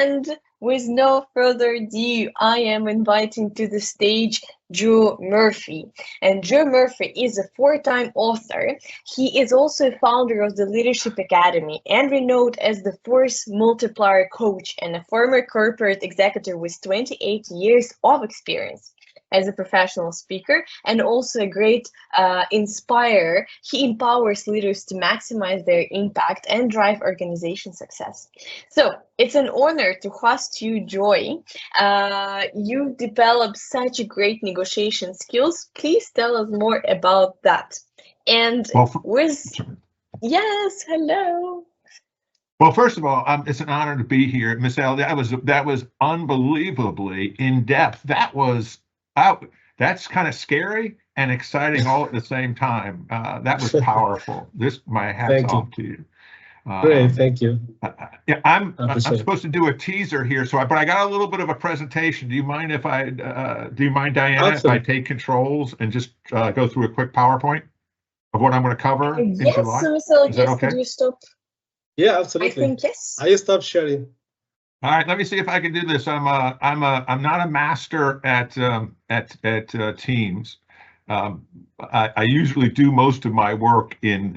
And with no further ado, I am inviting to the stage Joe Murphy. And Joe Murphy is a four-time author. He is also founder of the Leadership Academy and renowned as the Force Multiplier Coach and a former corporate executive with 28 years of experience as a professional speaker and also a great inspirer. He empowers leaders to maximize their impact and drive organization success. So it's an honor to host you, Joy. You've developed such great negotiation skills. Please tell us more about that. And yes, hello. Well, first of all, it's an honor to be here, Miss L. That was unbelievably in depth. That's kind of scary and exciting all at the same time. That was powerful. My hats off to you. Great, thank you. Yeah, I'm supposed to do a teaser here, but I got a little bit of a presentation. Do you mind, Diana, Absolutely. If I take controls and just go through a quick PowerPoint of what I'm going to cover in July? Yes, Is that okay? Could you stop? Yeah, absolutely. I think yes. I stopped sharing. All right, let me see if I can do this. I'm not a master at Teams. I usually do most of my work in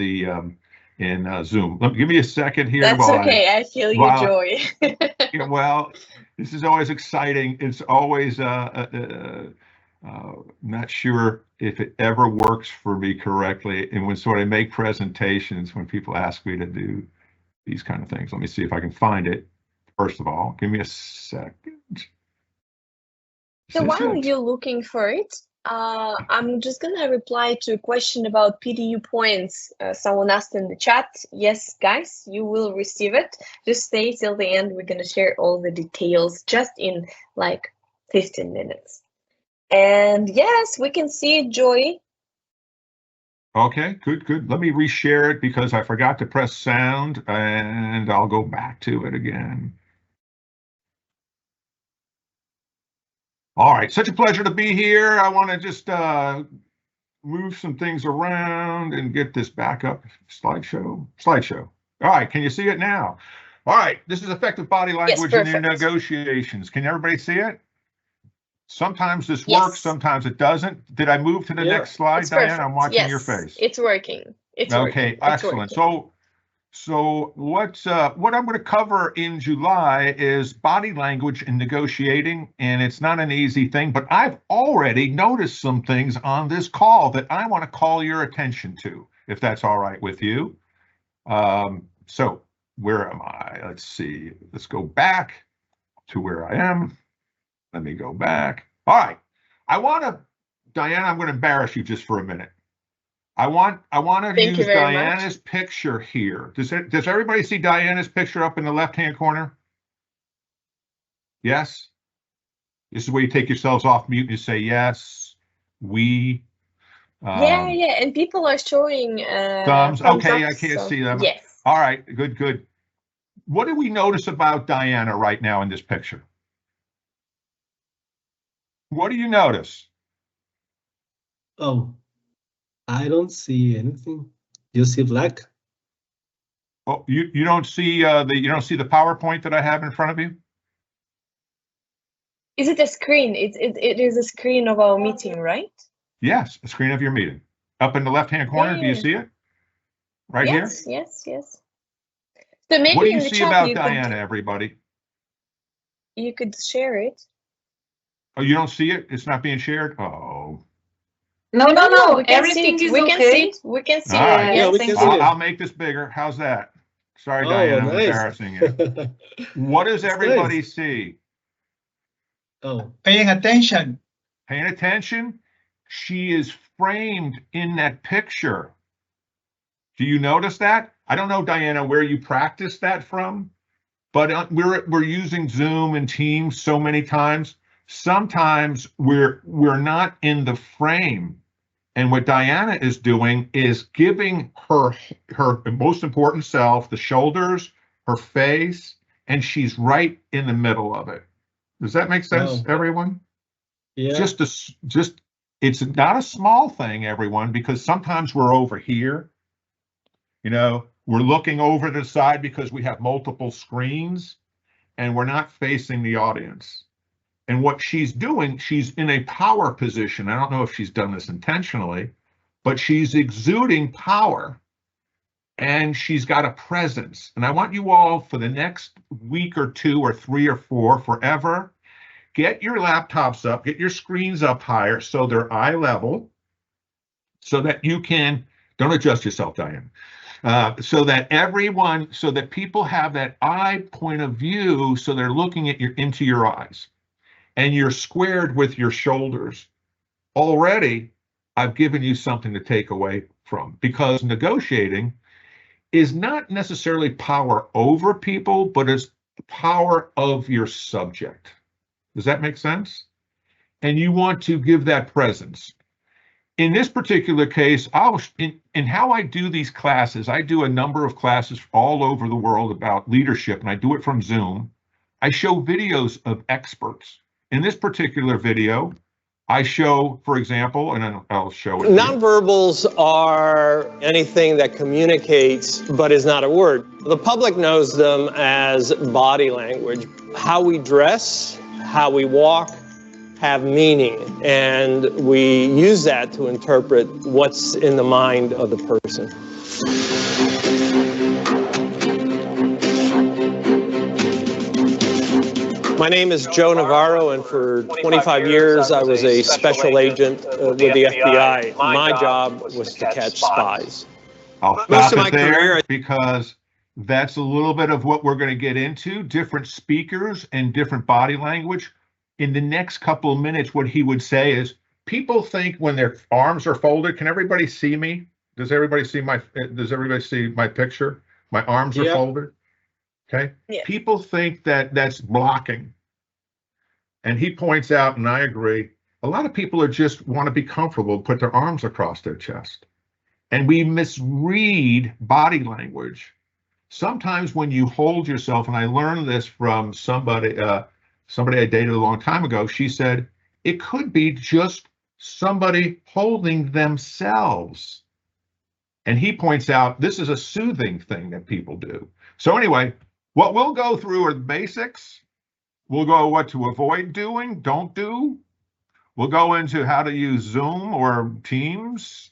Zoom. Give me a second here. That's okay. I feel you, Joy. Well, this is always exciting. It's always not sure if it ever works for me correctly. And when I make presentations, when people ask me to do these kind of things, let me see if I can find it. First of all, give me a second. So while you're looking for it, I'm just going to reply to a question about PDU points. Someone asked in the chat. Yes, guys, you will receive it. Just stay till the end. We're going to share all the details just in like 15 minutes. And yes, we can see it, Joy. Okay, good. Let me reshare it because I forgot to press sound, and I'll go back to it again. All right, such a pleasure to be here. I want to just move some things around and get this back up. Slideshow. All right, can you see it now? All right, this is effective body language in your negotiations. Can everybody see it? Sometimes this works, sometimes it doesn't. Did I move to the next slide, Diane? I'm watching your face. It's working. Okay, excellent. So what I'm going to cover in July is body language in negotiating, and it's not an easy thing, but I've already noticed some things on this call that I want to call your attention to, if that's all right with you. So where am I? Let's see. Let's go back to where I am. Let me go back. All right. Diana, I'm going to embarrass you just for a minute. I want to use Diana's picture here. Does everybody see Diana's picture up in the left-hand corner? Yes? This is where you take yourselves off mute and you say yes, we. Yeah, and people are showing thumbs. Okay, I can't see them. Yes. All right, good. What do we notice about Diana right now in this picture? What do you notice? Oh. I don't see anything. You see black? Oh, you don't see the PowerPoint that I have in front of you? Is it a screen? It is a screen of our meeting, right? Yes, a screen of your meeting. Up in the left-hand corner, do you see it? Right here? Yes. So maybe what do you see about Diana, everybody? You could share it. Oh, you don't see it? It's not being shared? Oh. No. Everything is okay. We can see it. Right. Yeah, we can see it. I'll make this bigger. How's that? Sorry, Diana, I'm embarrassing you. What does everybody see? Oh, paying attention. Paying attention? She is framed in that picture. Do you notice that? I don't know, Diana, where you practiced that from, but we're using Zoom and Teams so many times. Sometimes we're not in the frame. And what Diana is doing is giving her most important self, the shoulders, her face, and she's right in the middle of it. Does that make sense, everyone? Yeah. It's not a small thing, everyone, because sometimes we're over here. We're looking over the side because we have multiple screens. and we're not facing the audience. And what she's doing, she's in a power position. I don't know if she's done this intentionally, but she's exuding power and she's got a presence. And I want you all for the next week or two or three or four, forever, get your laptops up, get your screens up higher so they're eye level, so that you can, don't adjust yourself, Diane, so that people have that eye point of view, so they're looking at into your eyes. And you're squared with your shoulders. Already, I've given you something to take away from, because negotiating is not necessarily power over people, but it's power of your subject. Does that make sense? And you want to give that presence. In this particular case, in how I do these classes, I do a number of classes all over the world about leadership, and I do it from Zoom. I show videos of experts. In this particular video, I show, for example, and I'll show it. Nonverbals are anything that communicates but is not a word. The public knows them as body language. How we dress, how we walk, have meaning, and we use that to interpret what's in the mind of the person. My name is Joe Navarro, and for 25 years I was a special agent with the FBI. My job was to catch spies. I'll stop it there because that's a little bit of what we're going to get into, different speakers and different body language. In the next couple of minutes, what he would say is, people think when their arms are folded, can everybody see me? Does everybody see my picture? My arms are folded. Okay. Yeah. People think that that's blocking. And he points out, and I agree, a lot of people just want to be comfortable, put their arms across their chest. And we misread body language. Sometimes when you hold yourself, and I learned this from somebody I dated a long time ago, she said, it could be just somebody holding themselves. And he points out, this is a soothing thing that people do. So anyway, what we'll go through are the basics. We'll go what to avoid doing, don't do. We'll go into how to use Zoom or Teams.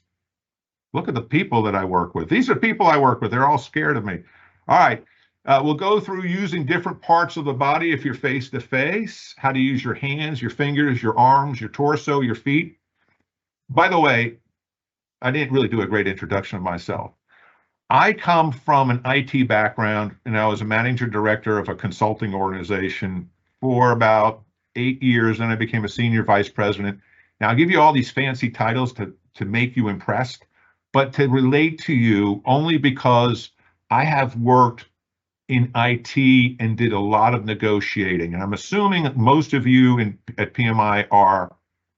Look at the people that I work with. These are people I work with. They're all scared of me. All right. We'll go through using different parts of the body if you're face to face, how to use your hands, your fingers, your arms, your torso, your feet. By the way, I didn't really do a great introduction of myself. I come from an IT background, and I was a manager director of a consulting organization for about 8 years, and I became a senior vice president. Now, I'll give you all these fancy titles to make you impressed, but to relate to you only because I have worked in IT and did a lot of negotiating. And I'm assuming that most of you at PMI are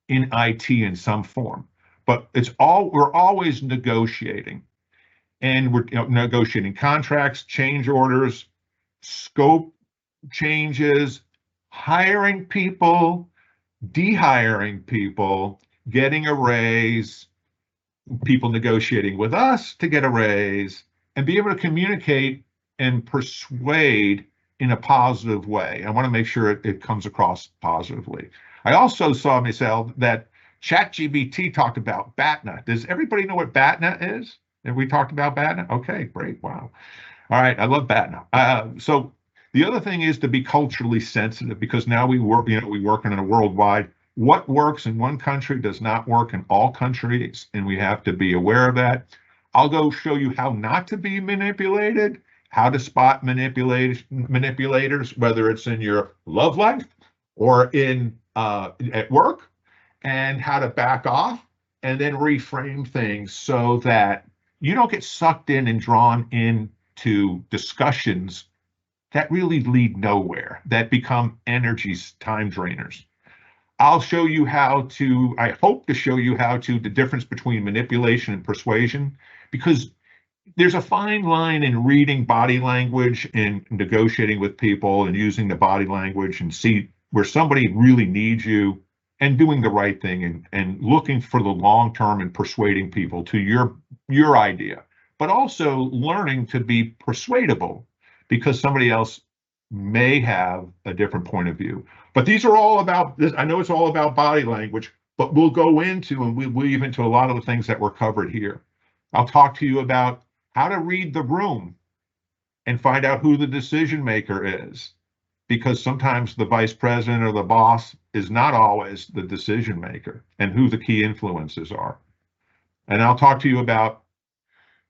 in IT in some form, but we're always negotiating. And we're negotiating contracts, change orders, scope changes, hiring people, dehiring people, getting a raise, people negotiating with us to get a raise, and be able to communicate and persuade in a positive way. I want to make sure it comes across positively. I also saw myself that ChatGPT talked about BATNA. Does everybody know what BATNA is? Have we talked about BATNA? Okay, great, wow. All right, I love BATNA. So the other thing is to be culturally sensitive, because now we work in a worldwide. What works in one country does not work in all countries, and we have to be aware of that. I'll go show you how not to be manipulated, how to spot manipulators, whether it's in your love life or at work, and how to back off and then reframe things so that you don't get sucked in and drawn into discussions that really lead nowhere, that become time drainers. I'll show you I hope to show you the difference between manipulation and persuasion, because there's a fine line in reading body language and negotiating with people and using the body language and see where somebody really needs you and doing the right thing and looking for the long term and persuading people to your idea, but also learning to be persuadable because somebody else may have a different point of view. But these are all about this. I know it's all about body language, but we'll go into and we weave into a lot of the things that were covered here. I'll talk to you about how to read the room and find out who the decision maker is, because sometimes the vice president or the boss is not always the decision maker, and who the key influences are. And I'll talk to you about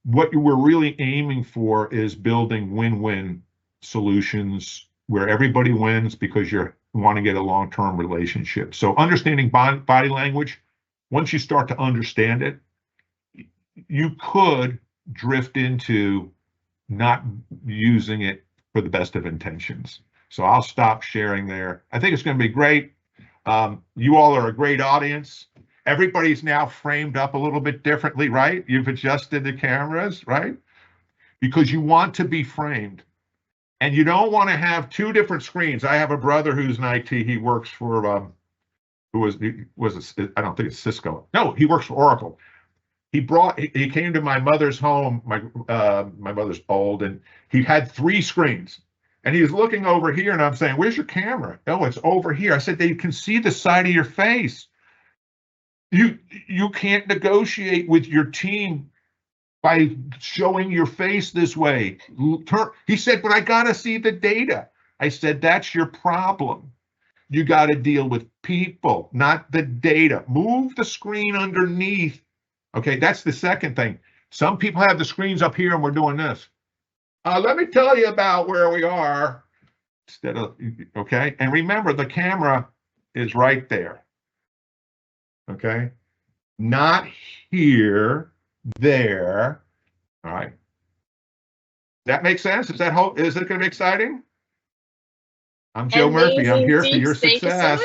what we're really aiming for is building win-win solutions where everybody wins because you want to get a long-term relationship. So understanding body language, once you start to understand it, you could drift into not using it for the best of intentions. So I'll stop sharing there. I think it's going to be great. You all are a great audience. Everybody's now framed up a little bit differently, right? You've adjusted the cameras, right? Because you want to be framed. And you don't want to have two different screens. I have a brother who's in IT. He works for, I don't think it's Cisco. No, he works for Oracle. He came to my mother's home. My mother's old, and he had 3 screens. And he was looking over here, and I'm saying, "Where's your camera?" "Oh, it's over here." I said, "They can see the side of your face. You can't negotiate with your team by showing your face this way." He said, "But I got to see the data." I said, "That's your problem. You got to deal with people, not the data. Move the screen underneath." Okay, that's the second thing. Some people have the screens up here and we're doing this. Let me tell you about where we are. Instead of, okay, and remember the camera is right there. Okay, not here, there. All right. That makes sense? Is it going to be exciting? I'm Joe Murphy. I'm here for your success.